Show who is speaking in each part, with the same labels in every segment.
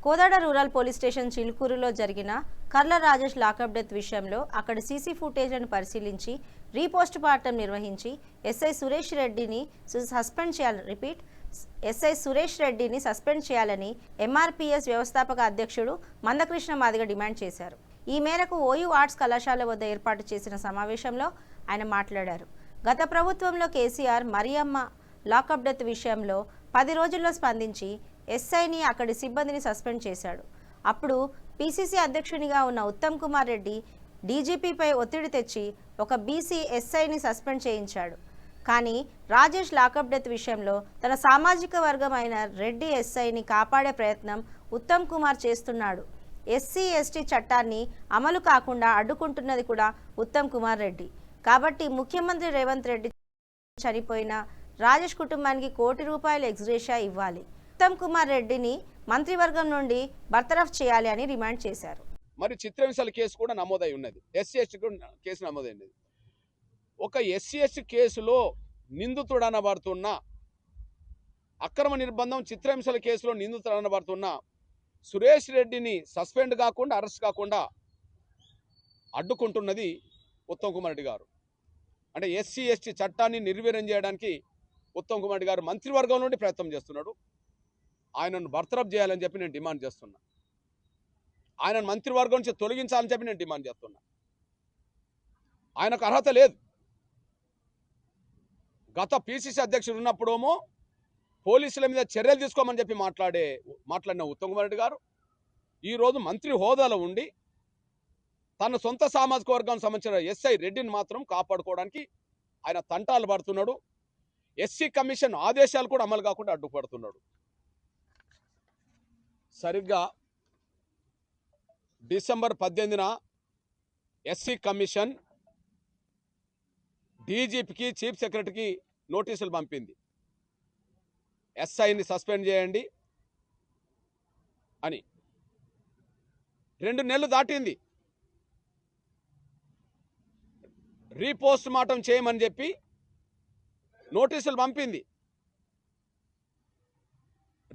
Speaker 1: Kodad rural police station చిలుకూరులో జరిగిన కర్ల Rajesh lockup death విషయంలో అక్కడ సీసీ ఫుటేజ్లను పరిశీలించి రీపోస్ట్ మార్టం నిర్వహించి ఎస్ఐ సురేష్ రెడ్డిని సస్పెండ్ చేయాలని ఎంఆర్పీఎస్ వ్యవస్థాపక అధ్యక్షుడు మందకృష్ణ మాదిగ డిమాండ్ చేశారు. ఈ మేరకు ఓయూ ఆర్ట్స్ కళాశాల వద్ద ఏర్పాటు చేసిన సమావేశంలో ఆయన మాట్లాడారు. గత ప్రభుత్వంలో కేసీఆర్ మరియమ్మ లాకప్ డెత్ విషయంలో 10 రోజుల్లో స్పందించి ఎస్ఐని అక్కడి సిబ్బందిని సస్పెండ్ చేశాడు. అప్పుడు పీసీసీ అధ్యక్షునిగా ఉన్న ఉత్తమ్ కుమార్ రెడ్డి డీజీపీపై ఒత్తిడి తెచ్చి ఒక బీసీ ఎస్ఐని సస్పెండ్ చేయించాడు. కానీ రాజేష్ లాకప్ డెత్ విషయంలో తన సామాజిక వర్గమైన రెడ్డి ఎస్ఐని కాపాడే ప్రయత్నం ఉత్తమ్ కుమార్ చేస్తున్నాడు. ఎస్సీ ఎస్టీ చట్టాన్ని అమలు కాకుండా అడ్డుకుంటున్నది కూడా ఉత్తమ్ కుమార్ రెడ్డి. కాబట్టి ముఖ్యమంత్రి రేవంత్ రెడ్డి చనిపోయిన రాజేష్ కుటుంబానికి ₹1 కోటి ఎక్స్గ్రేషియా ఇవ్వాలి. ఉత్తమ్ కుమార్ రెడ్డిని మంత్రివర్గం నుండి బర్తరఫ్ చేయాలి అని డిమాండ్ చేశారు.
Speaker 2: మరి చిత్రహింసల కేసు కూడా నమోదై ఉన్నది. ఎస్సీ ఎస్టీ కేసు నమోదైనది. ఒక ఎస్సీ ఎస్టీ కేసులో నిందితుడు అనబడుతున్న అక్రమ నిర్బంధం చిత్రహింసల కేసులో నిందితుడు అనబడుతున్న సురేష్ రెడ్డిని సస్పెండ్ కాకుండా అరెస్ట్ కాకుండా అడ్డుకుంటున్నది ఉత్తమ్ కుమార్ రెడ్డి గారు. అంటే ఎస్సీ ఎస్టీ చట్టాన్ని నిర్వీర్యం చేయడానికి ఉత్తమ్ కుమార్ రెడ్డి గారు మంత్రివర్గం నుండి ప్రయత్నం చేస్తున్నాడు. ఆయనను బర్తరఫ్ చేయాలని చెప్పి నేను డిమాండ్ చేస్తున్నా. ఆయనను మంత్రివర్గం నుంచి తొలగించాలని చెప్పి నేను డిమాండ్ చేస్తున్నా. ఆయనకు అర్హత లేదు. గత పీసీసీ అధ్యక్షుడు ఉన్నప్పుడేమో పోలీసుల మీద చర్యలు తీసుకోమని చెప్పి మాట్లాడిన ఉత్తమ్ కుమార్ రెడ్డి గారు ఈరోజు మంత్రి హోదాలో ఉండి తన సొంత సామాజిక వర్గానికి సంబంధించిన ఎస్ఐ రెడ్డిని మాత్రం కాపాడుకోవడానికి ఆయన తంటాలు పడుతున్నాడు. ఎస్సీ కమిషన్ ఆదేశాలు కూడా అమలు కాకుండా అడ్డుపడుతున్నాడు. సరిగ్గా డిసెంబర్ 18న ఎస్సీ కమిషన్ డీజీపీకి చీఫ్ సెక్రటరీకి నోటీసులు పంపింది. ఎస్ఐని సస్పెండ్ చేయండి అని. 2 నెలలు దాటింది. రీపోస్ట్ మార్టం చేయమని చెప్పి నోటీసులు పంపింది.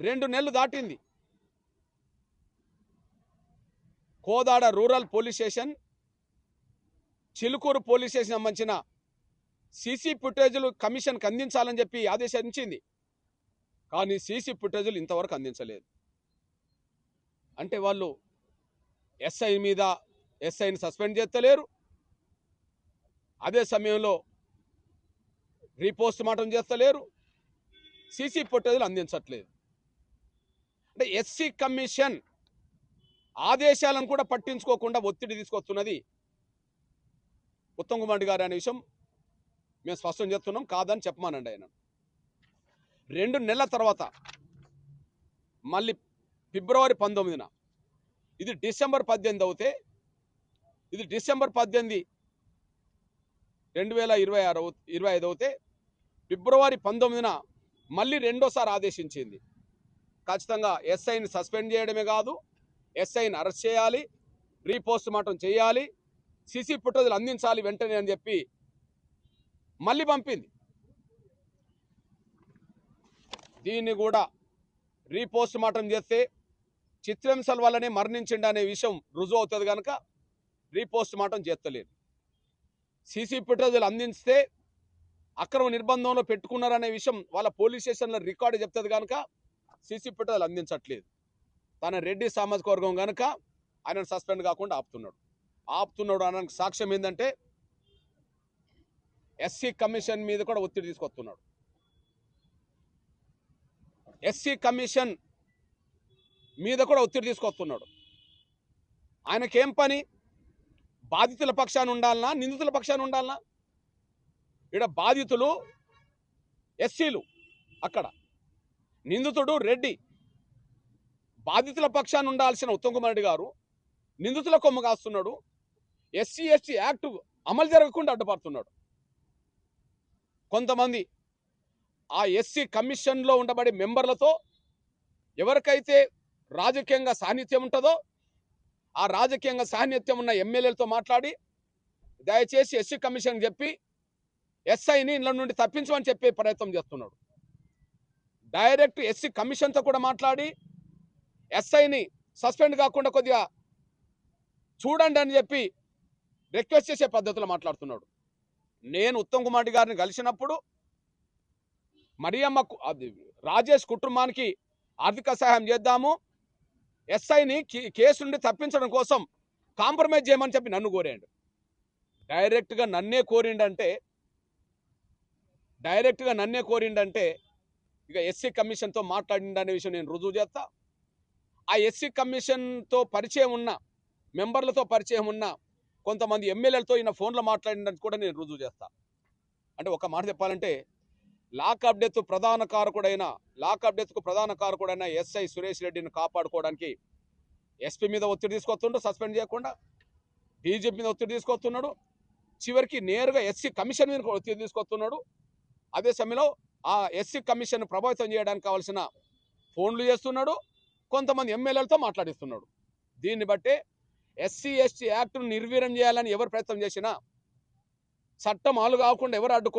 Speaker 2: 2 నెలలు దాటింది. Kodad rural police station, Chilukuru police station సంబంధించిన సీసీ ఫుటేజీలు కమిషన్కి అందించాలని చెప్పి ఆదేశించింది. కానీ సీసీ ఫుటేజీలు ఇంతవరకు అందించలేదు. అంటే వాళ్ళు ఎస్ఐని సస్పెండ్ చేస్తలేరు. అదే సమయంలో రీపోస్ట్ మార్టం చేస్తలేరు. సీసీ ఫుటేజీలు అందించట్లేదు. అంటే ఎస్సీ కమిషన్ ఆదేశాలను కూడా పట్టించుకోకుండా ఒత్తిడి తీసుకొస్తున్నది ఉత్తమ్ కుమార్ రెడ్డి గారు అనే విషయం మేము స్పష్టం చేస్తున్నాం. కాదని చెప్పమానండి. ఆయన 2 నెలల తర్వాత మళ్ళీ ఫిబ్రవరి 19న ఇది డిసెంబర్ 18 అవుతే ఇది డిసెంబర్ 18 2025 అవుతే ఫిబ్రవరి 19న మళ్ళీ రెండోసారి ఆదేశించింది. ఖచ్చితంగా ఎస్ఐని సస్పెండ్ చేయడమే కాదు, ఎస్ఐని అరెస్ట్ చేయాలి, రీపోస్ట్ మార్టం చేయాలి, సీసీ ఫుటేజీలు అందించాలి వెంటనే అని చెప్పి మళ్ళీ పంపింది. దీన్ని కూడా రీపోస్ట్ మార్టం చేస్తే చిత్రహింసల వల్లనే మరణించిండు అనే విషయం రుజువు అవుతుంది కనుక రీపోస్ట్ మార్టం చేస్తలేదు. సీసీ ఫుటేజీలు అందిస్తే అక్రమ నిర్బంధంలో పెట్టుకున్నారనే విషయం వాళ్ళ పోలీస్ స్టేషన్లో రికార్డు చెప్తుంది కనుక సీసీ ఫుటేజీలు అందించట్లేదు. తన రెడ్డి సామాజిక వర్గం కనుక ఆయనను సస్పెండ్ కాకుండా ఆపుతున్నాడు అనడానికి సాక్ష్యం ఏంటంటే ఎస్సీ కమిషన్ మీద కూడా ఒత్తిడి తీసుకొస్తున్నాడు. ఎస్సీ కమిషన్ మీద కూడా ఒత్తిడి తీసుకొస్తున్నాడు. ఆయనకేం పని? బాధితుల పక్షాన ఉండాలనా, నిందితుల పక్షాన ఉండాలనా? ఇక్కడ బాధితులు ఎస్సీలు, అక్కడ నిందితుడు రెడ్డి. బాధితుల పక్షాన ఉండాల్సిన ఉత్తమ్ కుమార్ రెడ్డి గారు నిందితుల కొమ్ము కాస్తున్నాడు. ఎస్సీ ఎస్టీ యాక్ట్ అమలు జరగకుండా అడ్డుపడుతున్నాడు. కొంతమంది ఆ ఎస్సీ కమిషన్లో ఉండబడే మెంబర్లతో ఎవరికైతే రాజకీయంగా సాన్నిధ్యం ఉంటుందో ఆ రాజకీయంగా సాన్నిధ్యం ఉన్న ఎమ్మెల్యేలతో మాట్లాడి దయచేసి ఎస్సీ కమిషన్ చెప్పి ఎస్ఐని ఇళ్ళ నుండి తప్పించమని చెప్పే ప్రయత్నం చేస్తున్నాడు. డైరెక్ట్ ఎస్సీ కమిషన్తో కూడా మాట్లాడి ఎస్ఐని సస్పెండ్ కాకుండా కొద్దిగా చూడండి అని చెప్పి రిక్వెస్ట్ చేసే పద్ధతిలో మాట్లాడుతున్నాడు. నేను ఉత్తమ్ కుమార్ రెడ్డి గారిని కలిసినప్పుడు మరియమ్మ రాజేష్ కుటుంబానికి ఆర్థిక సహాయం చేద్దాము, ఎస్ఐని కేసు నుండి తప్పించడం కోసం కాంప్రమైజ్ చేయమని చెప్పి నన్ను కోరాడు. డైరెక్ట్గా నన్నే కోరిండంటే ఇక ఎస్సీ కమిషన్తో మాట్లాడిందనే విషయం నేను రుజువు చేస్తా. ఆ ఎస్సీ కమిషన్తో పరిచయం ఉన్న మెంబర్లతో పరిచయం ఉన్న కొంతమంది ఎమ్మెల్యేలతో ఈయన ఫోన్లో మాట్లాడిందని కూడా నేను రుజువు చేస్తా. అంటే ఒక మాట చెప్పాలంటే లాకప్ డెత్కు ప్రధాన కారకుడైన ఎస్ఐ సురేష్ రెడ్డిని కాపాడుకోవడానికి ఎస్పీ మీద ఒత్తిడి తీసుకొస్తుండడు, సస్పెండ్ చేయకుండా డీజీపీ మీద ఒత్తిడి తీసుకొస్తున్నాడు, చివరికి నేరుగా ఎస్సీ కమిషన్ మీద ఒత్తిడి తీసుకొస్తున్నాడు. అదే సమయంలో ఆ ఎస్సీ కమిషన్ ప్రభావితం చేయడానికి కావాల్సిన ఫోన్లు చేస్తున్నాడు, కొంతమంది ఎమ్మెల్యేలతో మాట్లాడిస్తున్నాడు. దీన్ని బట్టే ఎస్సీ ఎస్టీ యాక్ట్ను నిర్వీర్యం చేయాలని ఎవరు ప్రయత్నం చేసినా, చట్టం అమలు కాకుండా ఎవరు అడ్డుకో